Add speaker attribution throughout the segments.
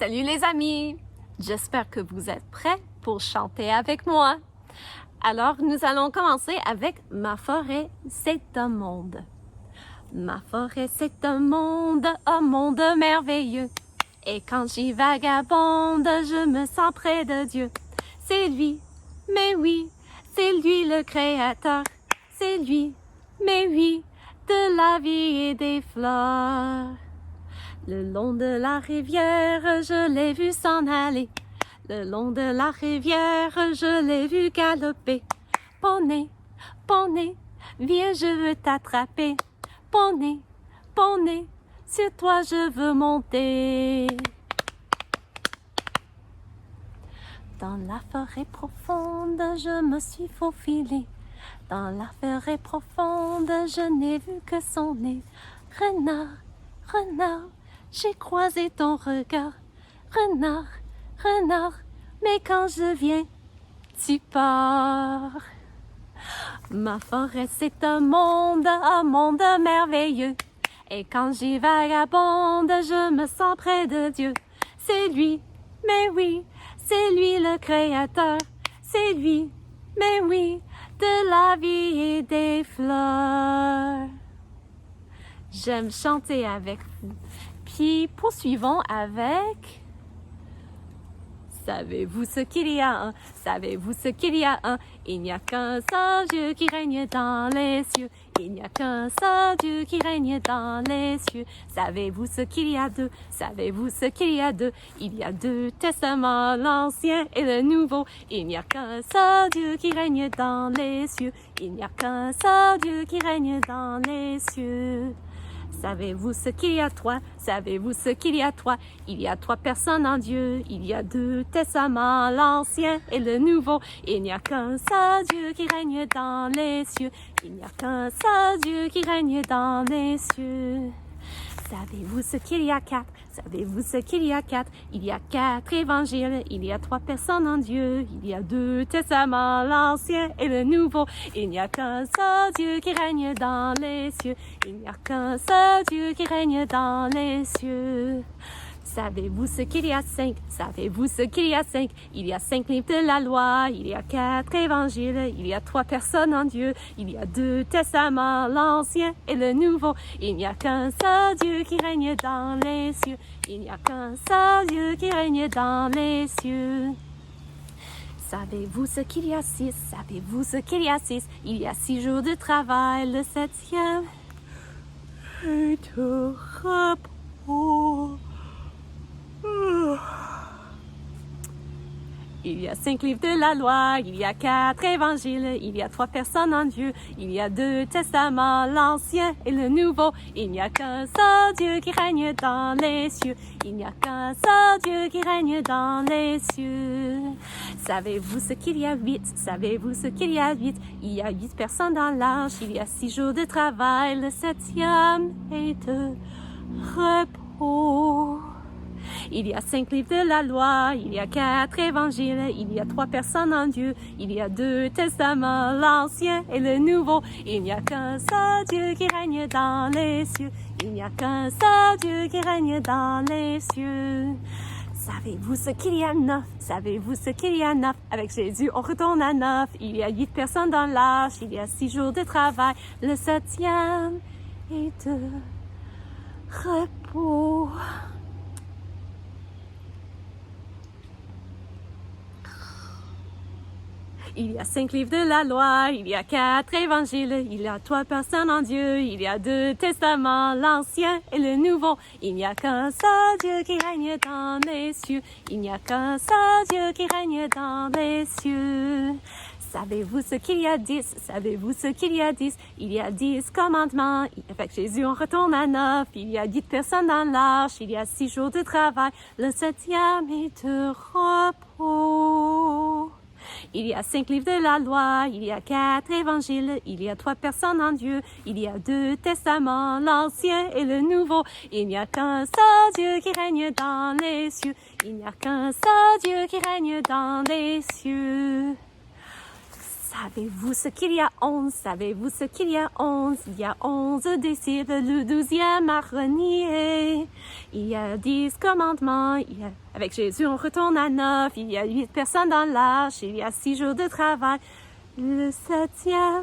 Speaker 1: Salut les amis! J'espère que vous êtes prêts pour chanter avec moi. Alors, nous allons commencer avec Ma forêt, c'est un monde. Ma forêt, c'est un monde merveilleux. Et quand j'y vagabonde, je me sens près de Dieu. C'est lui, mais oui, c'est lui le créateur. C'est lui, mais oui, de la vie et des fleurs. Le long de la rivière, je l'ai vu s'en aller. Le long de la rivière, je l'ai vu galoper. Poney, poney, viens, je veux t'attraper. Poney, poney, sur toi je veux monter. Dans la forêt profonde, je me suis faufilée. Dans la forêt profonde, je n'ai vu que son nez. Renard, renard, j'ai croisé ton regard. Renard, renard, mais quand je viens, tu pars. Ma forêt, c'est un monde merveilleux. Et quand j'y vagabonde, je me sens près de Dieu. C'est lui, mais oui, c'est lui le créateur. C'est lui, mais oui, de la vie et des fleurs. J'aime chanter avec vous. Puis poursuivons avec... Savez-vous ce qu'il y a un? Savez-vous ce qu'il y a un? Il n'y a qu'un seul Dieu qui règne dans les cieux. Il n'y a qu'un seul Dieu qui règne dans les cieux. Savez-vous ce qu'il y a deux? Savez-vous ce qu'il y a deux? Il y a deux testaments, l'Ancien et le Nouveau. Il n'y a qu'un seul Dieu qui règne dans les cieux. Il n'y a qu'un seul Dieu qui règne dans les cieux. Savez-vous ce qu'il y a trois? Savez-vous ce qu'il y a trois? Il y a trois personnes en Dieu. Il y a deux testaments, l'Ancien et le Nouveau. Il n'y a qu'un seul Dieu qui règne dans les cieux. Il n'y a qu'un seul Dieu qui règne dans les cieux. Savez-vous ce qu'il y a quatre? Savez-vous ce qu'il y a quatre? Il y a quatre évangiles, il y a trois personnes en Dieu, il y a deux testaments, l'Ancien et le Nouveau. Il n'y a qu'un seul Dieu qui règne dans les cieux. Il n'y a qu'un seul Dieu qui règne dans les cieux. Savez-vous ce qu'il y a cinq? Savez-vous ce qu'il y a cinq? Il y a cinq livres de la loi, il y a quatre évangiles, il y a trois personnes en Dieu, il y a deux testaments, l'Ancien et le Nouveau. Il n'y a qu'un seul Dieu qui règne dans les cieux. Il n'y a qu'un seul Dieu qui règne dans les cieux. Savez-vous ce qu'il y a six? Savez-vous ce qu'il y a six? Il y a 6 jours de travail, le 7e est de repos. Il y a 5 livres de la loi, il y a 4 évangiles, il y a 3 personnes en Dieu, il y a 2 testaments, l'Ancien et le Nouveau. Il n'y a qu'un seul Dieu qui règne dans les cieux. Il n'y a qu'un seul Dieu qui règne dans les cieux. Savez-vous ce qu'il y a 8? Savez-vous ce qu'il y a 8? Il y a 8 personnes dans l'arche, il y a 6 jours de travail, le 7e est de repos. Il y a 5 livres de la loi, il y a 4 évangiles, il y a 3 personnes en Dieu, il y a 2 testaments, l'Ancien et le Nouveau. Il n'y a qu'un seul Dieu qui règne dans les cieux. Il n'y a qu'un seul Dieu qui règne dans les cieux. Savez-vous ce qu'il y a 9? Savez-vous ce qu'il y a 9? Avec Jésus, on retourne à 9. Il y a 8 personnes dans l'arche, il y a 6 jours de travail, le 7e est de repos. Il y a 5 livres de la loi, il y a 4 évangiles, il y a 3 personnes en Dieu, il y a 2 testaments, l'Ancien et le Nouveau. Il n'y a qu'un seul Dieu qui règne dans les cieux. Il n'y a qu'un seul Dieu qui règne dans les cieux. Savez-vous ce qu'il y a 10? Savez-vous ce qu'il y a 10? Il y a 10 commandements. Avec Jésus, on retourne à 9. Il y a 10 personnes dans l'arche. Il y a 6 jours de travail. Le 7e est de repos. Il y a 5 livres de la loi, il y a 4 évangiles, il y a 3 personnes en Dieu, il y a 2 testaments, l'Ancien et le Nouveau. Il n'y a qu'un seul Dieu qui règne dans les cieux. Il n'y a qu'un seul Dieu qui règne dans les cieux. Savez-vous ce qu'il y a 11? Savez-vous ce qu'il y a 11? Il y a 11 disciples, le 12e a renié. Il y a 10 commandements, avec Jésus on retourne à 9. Il y a 8 personnes dans l'arche, il y a 6 jours de travail. Le 7e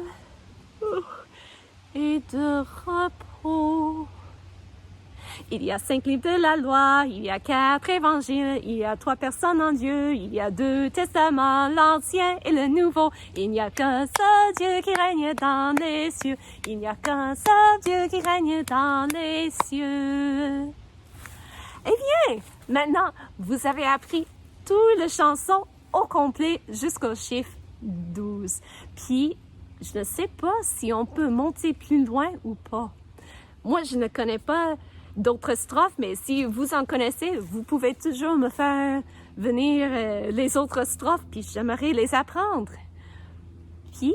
Speaker 1: est de repos. Il y a 5 livres de la loi, il y a 4 évangiles, il y a 3 personnes en Dieu, il y a 2 testaments, l'Ancien et le Nouveau. Il n'y a qu'un seul Dieu qui règne dans les cieux. Il n'y a qu'un seul Dieu qui règne dans les cieux. Eh bien, maintenant, vous avez appris tout le chanson au complet jusqu'au chiffre 12. Puis, je ne sais pas si on peut monter plus loin ou pas. Moi, je ne connais pas d'autres strophes, mais si vous en connaissez, vous pouvez toujours me faire venir les autres strophes, puis j'aimerais les apprendre. Puis,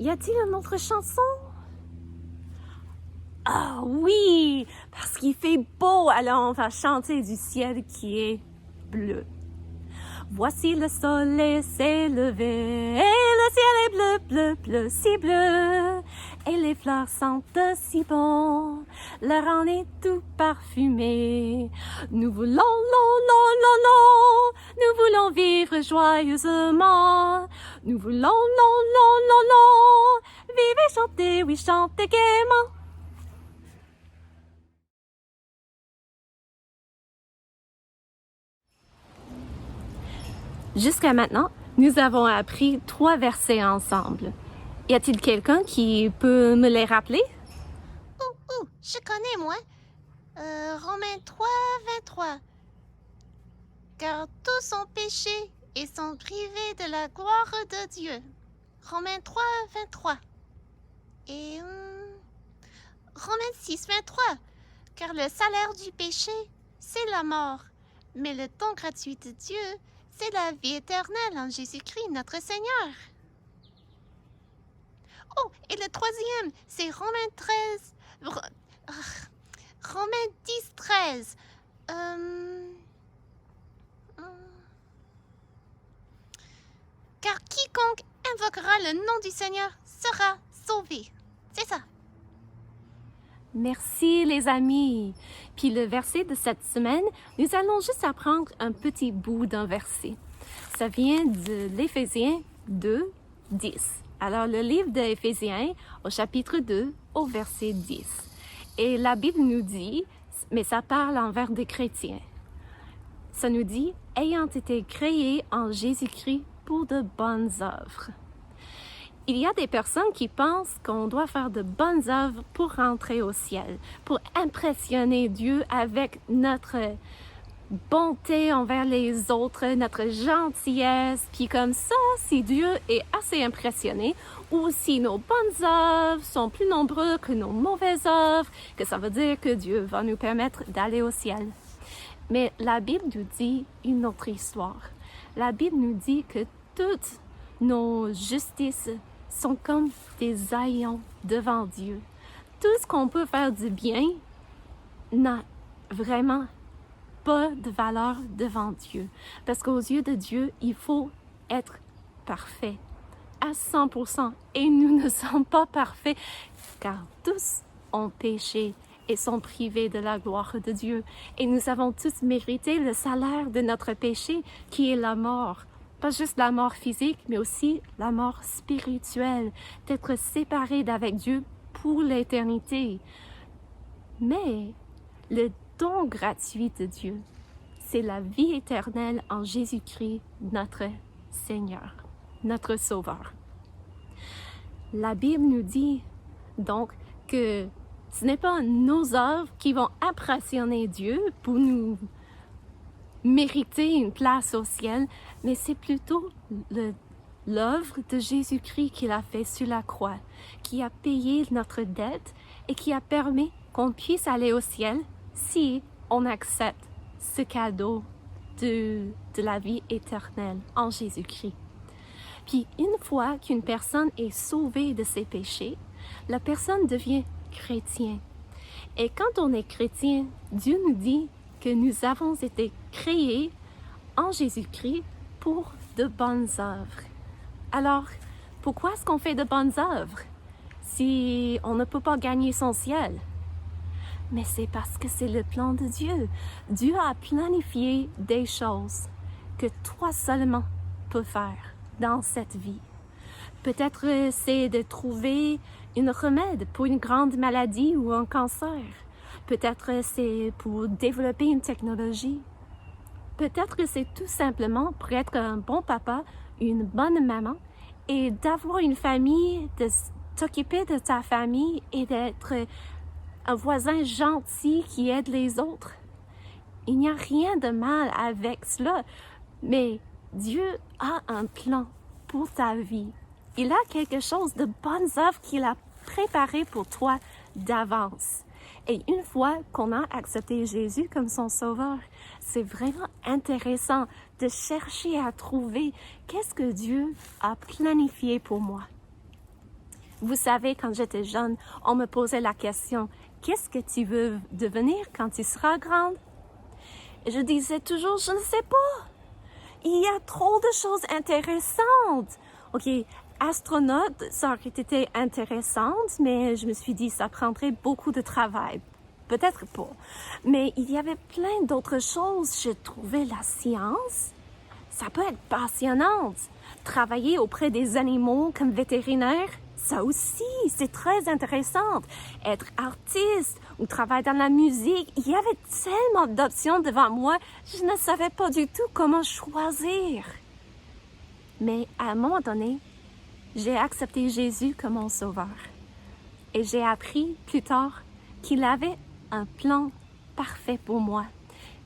Speaker 1: y a-t-il une autre chanson? Ah oui, parce qu'il fait beau, alors on va chanter du ciel qui est bleu. Voici le soleil s'est levé, et le ciel est bleu, bleu, bleu, si bleu. Et les fleurs sentent si bon, l'air en est tout parfumé. Nous voulons, nous voulons vivre joyeusement. Nous voulons, vivre et chanter, oui, chanter gaiement. Jusqu'à maintenant, nous avons appris 3 versets ensemble. Y a-t-il quelqu'un qui peut me les rappeler?
Speaker 2: Je connais, moi. Romains 3, 23. Car tous ont péché et sont privés de la gloire de Dieu. Romains 3, 23. Et Romains 6, 23. Car le salaire du péché, c'est la mort. Mais le don gratuit de Dieu, c'est la vie éternelle en Jésus-Christ, notre Seigneur. Oh, et le 3e, c'est Romains 13... Romains 10, 13. Car quiconque invoquera le nom du Seigneur sera sauvé. C'est ça.
Speaker 1: Merci les amis. Puis le verset de cette semaine, nous allons juste apprendre un petit bout d'un verset. Ça vient de l'Éphésiens 2, 10. Alors le livre d'Éphésiens au chapitre 2 au verset 10. Et la Bible nous dit, mais ça parle envers des chrétiens. Ça nous dit, ayant été créés en Jésus-Christ pour de bonnes œuvres. Il y a des personnes qui pensent qu'on doit faire de bonnes œuvres pour rentrer au ciel, pour impressionner Dieu avec notre bonté envers les autres, notre gentillesse. Puis comme ça, si Dieu est assez impressionné, ou si nos bonnes œuvres sont plus nombreuses que nos mauvaises œuvres, que ça veut dire que Dieu va nous permettre d'aller au ciel. Mais la Bible nous dit une autre histoire. La Bible nous dit que toutes nos justices sont comme des haillons devant Dieu. Tout ce qu'on peut faire du bien n'a vraiment pas de valeur devant Dieu. Parce qu'aux yeux de Dieu, il faut être parfait à 100%. Et nous ne sommes pas parfaits, car tous ont péché et sont privés de la gloire de Dieu. Et nous avons tous mérité le salaire de notre péché, qui est la mort. Pas juste la mort physique, mais aussi la mort spirituelle, d'être séparés d'avec Dieu pour l'éternité. Mais le don gratuit de Dieu, c'est la vie éternelle en Jésus-Christ, notre Seigneur, notre Sauveur. La Bible nous dit donc que ce n'est pas nos œuvres qui vont impressionner Dieu pour nous mériter une place au ciel, mais c'est plutôt l'œuvre de Jésus-Christ qu'il a fait sur la croix, qui a payé notre dette et qui a permis qu'on puisse aller au ciel si on accepte ce cadeau de la vie éternelle en Jésus-Christ. Puis une fois qu'une personne est sauvée de ses péchés, la personne devient chrétien. Et quand on est chrétien, Dieu nous dit que nous avons été créés en Jésus-Christ pour de bonnes œuvres. Alors, pourquoi est-ce qu'on fait de bonnes œuvres si on ne peut pas gagner son ciel? Mais c'est parce que c'est le plan de Dieu. Dieu a planifié des choses que toi seulement peux faire dans cette vie. Peut-être c'est de trouver un remède pour une grande maladie ou un cancer. Peut-être c'est pour développer une technologie. Peut-être que c'est tout simplement pour être un bon papa, une bonne maman et d'avoir une famille, de t'occuper de ta famille et d'être un voisin gentil qui aide les autres. Il n'y a rien de mal avec cela, mais Dieu a un plan pour ta vie. Il a quelque chose de bonnes œuvres qu'il a préparé pour toi d'avance. Et une fois qu'on a accepté Jésus comme son sauveur, c'est vraiment intéressant de chercher à trouver qu'est-ce que Dieu a planifié pour moi. Vous savez, quand j'étais jeune, on me posait la question, qu'est-ce que tu veux devenir quand tu seras grande? Et je disais toujours, je ne sais pas. Il y a trop de choses intéressantes. OK, astronaute, ça aurait été intéressante, mais je me suis dit, ça prendrait beaucoup de travail. Peut-être pas. Mais il y avait plein d'autres choses. Je trouvais la science, ça peut être passionnante. Travailler auprès des animaux comme vétérinaire, ça aussi, c'est très intéressant. Être artiste ou travailler dans la musique, il y avait tellement d'options devant moi, je ne savais pas du tout comment choisir. Mais à un moment donné, j'ai accepté Jésus comme mon sauveur. Et j'ai appris plus tard qu'il avait un plan parfait pour moi.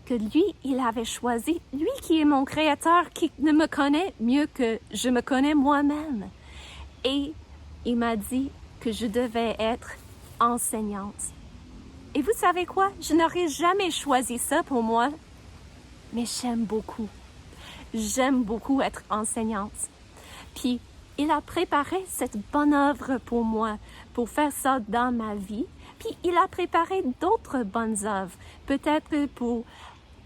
Speaker 1: Que lui, il avait choisi, lui qui est mon créateur, qui ne me connaît mieux que je me connais moi-même. Et il m'a dit que je devais être enseignante. Et vous savez quoi? Je n'aurais jamais choisi ça pour moi, mais j'aime beaucoup. J'aime beaucoup être enseignante. Puis, il a préparé cette bonne œuvre pour moi, pour faire ça dans ma vie. Puis, il a préparé d'autres bonnes œuvres, peut-être pour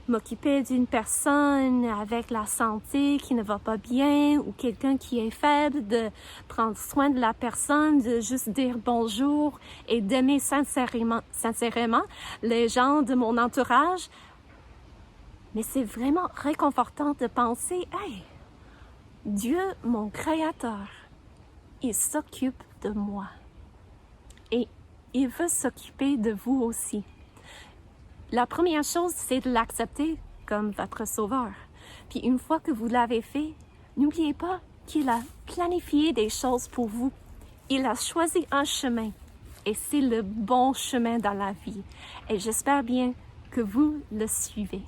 Speaker 1: m'occuper d'une personne avec la santé qui ne va pas bien ou quelqu'un qui est faible, de prendre soin de la personne, de juste dire bonjour et d'aimer sincèrement les gens de mon entourage. Mais c'est vraiment réconfortant de penser, hey, Dieu, mon créateur, il s'occupe de moi. Et il veut s'occuper de vous aussi. La première chose, c'est de l'accepter comme votre sauveur. Puis une fois que vous l'avez fait, n'oubliez pas qu'il a planifié des choses pour vous. Il a choisi un chemin et c'est le bon chemin dans la vie. Et j'espère bien que vous le suivez.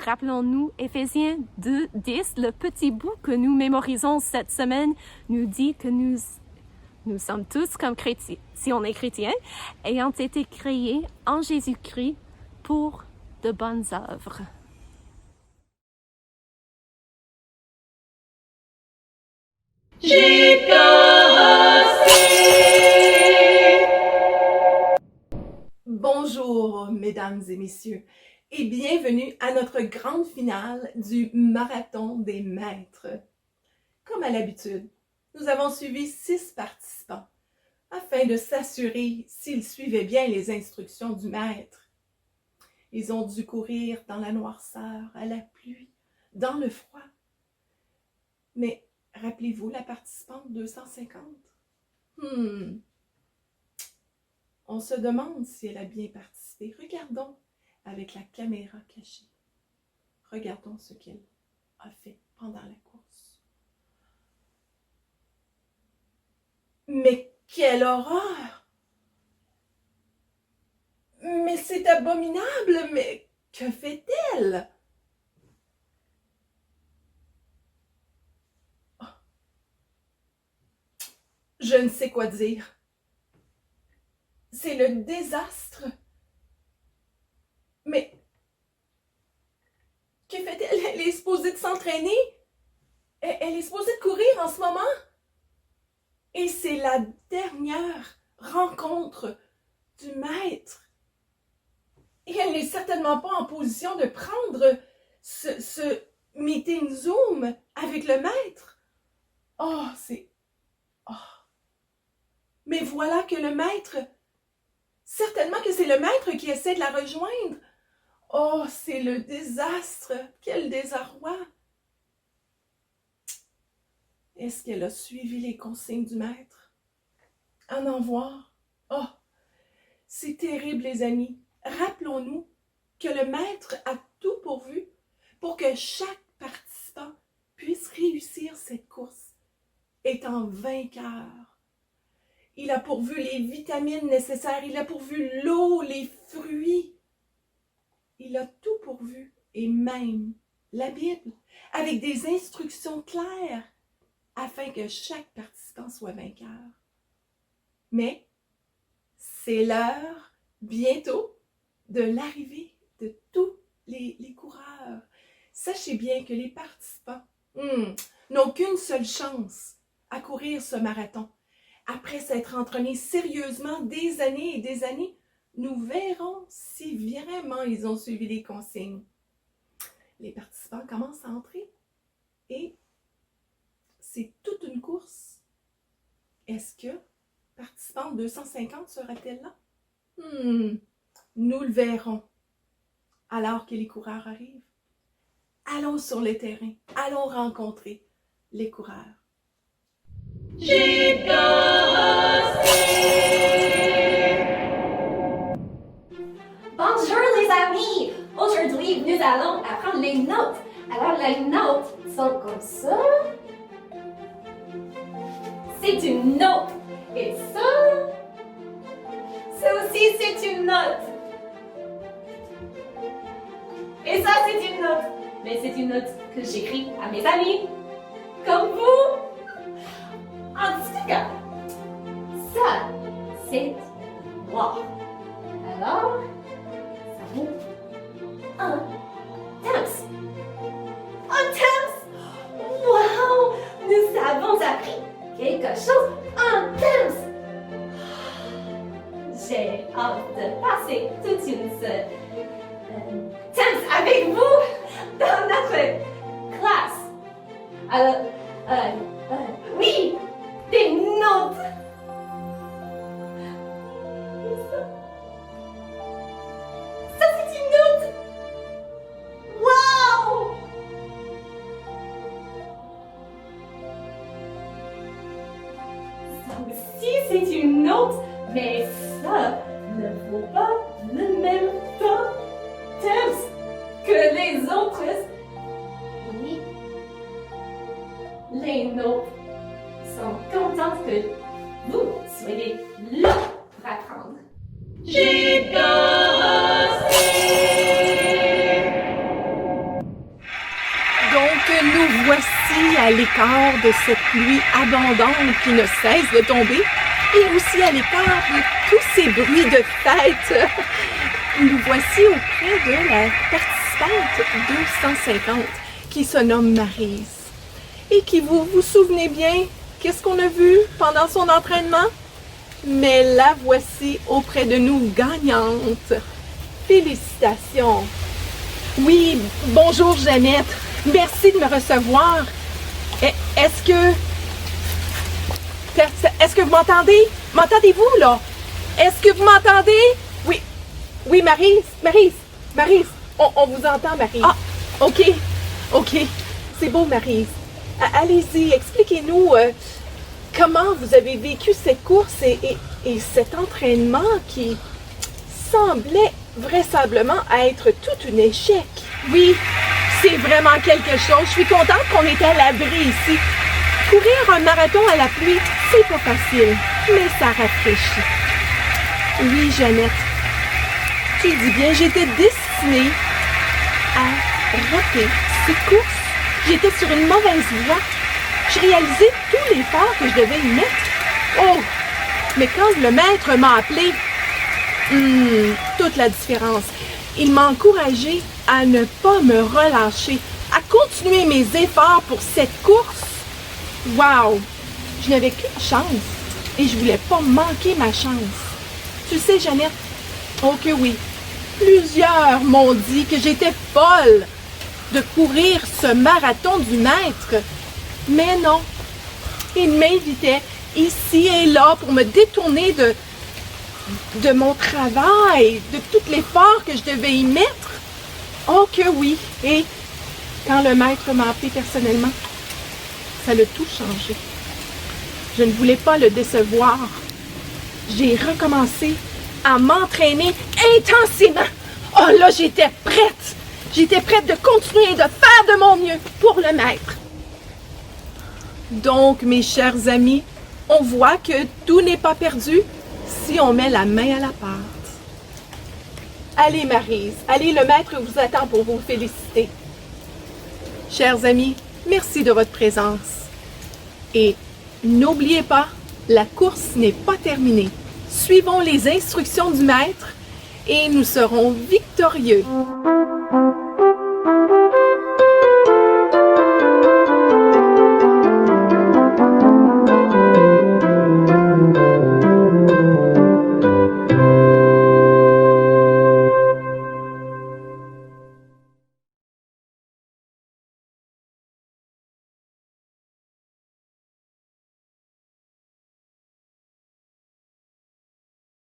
Speaker 1: Rappelons-nous, Éphésiens 2:10, le petit bout que nous mémorisons cette semaine, nous dit que nous sommes tous comme chrétiens, si on est chrétien, ayant été créés en Jésus-Christ pour de bonnes œuvres.
Speaker 3: Bonjour, mesdames et messieurs, et bienvenue à notre grande finale du Marathon des Maîtres. Comme à l'habitude, nous avons suivi 6 participants afin de s'assurer s'ils suivaient bien les instructions du maître. Ils ont dû courir dans la noirceur, à la pluie, dans le froid. Mais rappelez-vous la participante 250? On se demande si elle a bien participé. Regardons avec la caméra cachée. Regardons ce qu'elle a fait pendant la course. Mais quelle horreur! Mais c'est abominable! Mais que fait-elle? Oh. Je ne sais quoi dire. C'est le désastre. Mais que fait-elle? Elle est supposée de s'entraîner. Elle est supposée de courir en ce moment. Et c'est la dernière rencontre du maître. Et elle n'est certainement pas en position de prendre ce meeting Zoom avec le maître. Oh, c'est... Oh. Mais voilà que le maître... Certainement que c'est le maître qui essaie de la rejoindre. Oh, c'est le désastre. Quel désarroi. Est-ce qu'elle a suivi les consignes du maître? À n'en voir. Oh, c'est terrible, les amis. Rappelons-nous que le maître a tout pourvu pour que chaque participant puisse réussir cette course, étant vainqueur. Il a pourvu les vitamines nécessaires, il a pourvu l'eau, les fruits. Il a tout pourvu, et même la Bible, avec des instructions claires, afin que chaque participant soit vainqueur. Mais c'est l'heure, bientôt, de l'arrivée de tous les coureurs. Sachez bien que les participants n'ont qu'une seule chance à courir ce marathon. Après s'être entraînés sérieusement des années et des années, nous verrons si vraiment ils ont suivi les consignes. Les participants commencent à entrer et c'est toute une course. Est-ce que participante 250 sera-t-elle là? Nous le verrons alors que les coureurs arrivent. Allons sur le terrain, allons rencontrer les coureurs.
Speaker 1: Bonjour les amis! Aujourd'hui, nous allons apprendre les notes. Alors, les notes sont comme ça. C'est une note. Et ça aussi, c'est une note. Et ça, c'est une note. Mais c'est une note que j'écris à mes amis. Comme vous. En tout cas, ça, c'est moi. Alors, ça vaut un Thames. Un Thames! Wow! Nous avons appris quelque chose. Un Thames! J'ai hâte de passer toute une Thames avec vous dans notre classe. Alors, oui, des notes. Ça, c'est une note. Wow! Ça aussi, c'est une note, mais ça ne vaut pas le même temps que les autres. Oui, les notes sont contentes que vous soyez là pour apprendre. J'ai
Speaker 3: Donc, nous voici à l'écart de cette pluie abondante qui ne cesse de tomber et aussi à l'écart de tous ces bruits de fête. Nous voici auprès de la participante 250 qui se nomme Maryse et qui, vous vous souvenez bien, qu'est-ce qu'on a vu pendant son entraînement? Mais la voici auprès de nous gagnante. Félicitations! Oui, bonjour Jeannette. Merci de me recevoir. Est-ce que vous m'entendez? M'entendez-vous, là? Est-ce que vous m'entendez? Oui. Oui, Maryse. On vous entend, Maryse. Ah, OK. C'est beau, Maryse. Allez-y, expliquez-nous comment vous avez vécu cette course et cet entraînement qui semblait vraisemblablement être tout un échec. Oui, c'est vraiment quelque chose. Je suis contente qu'on était à l'abri ici. Courir un marathon à la pluie, c'est pas facile, mais ça rafraîchit. Oui, Jeannette, tu dis bien, j'étais destinée à rater cette course. J'étais sur une mauvaise voie. Je réalisais tout l'effort que je devais y mettre. Oh, mais quand le maître m'a appelé, toute la différence. Il m'a encouragée à ne pas me relâcher, à continuer mes efforts pour cette course. Wow! Je n'avais qu'une chance et je voulais pas manquer ma chance. Tu sais, Jeannette, oh que oui, plusieurs m'ont dit que j'étais folle de courir ce marathon du maître. Mais non, Il m'invitait ici et là pour me détourner de mon travail, de tout l'effort que je devais y mettre. Oh que oui! Et quand le maître m'a appelé personnellement, ça l'a tout changé. Je ne voulais pas le décevoir. J'ai recommencé à m'entraîner intensément. Oh là, j'étais prête! J'étais prête de continuer de faire de mon mieux pour le maître. Donc, mes chers amis, on voit que tout n'est pas perdu si on met la main à la pâte. Allez, Maryse, allez, le maître vous attend pour vous féliciter. Chers amis, merci de votre présence. Et n'oubliez pas, la course n'est pas terminée. Suivons les instructions du maître et nous serons victorieux.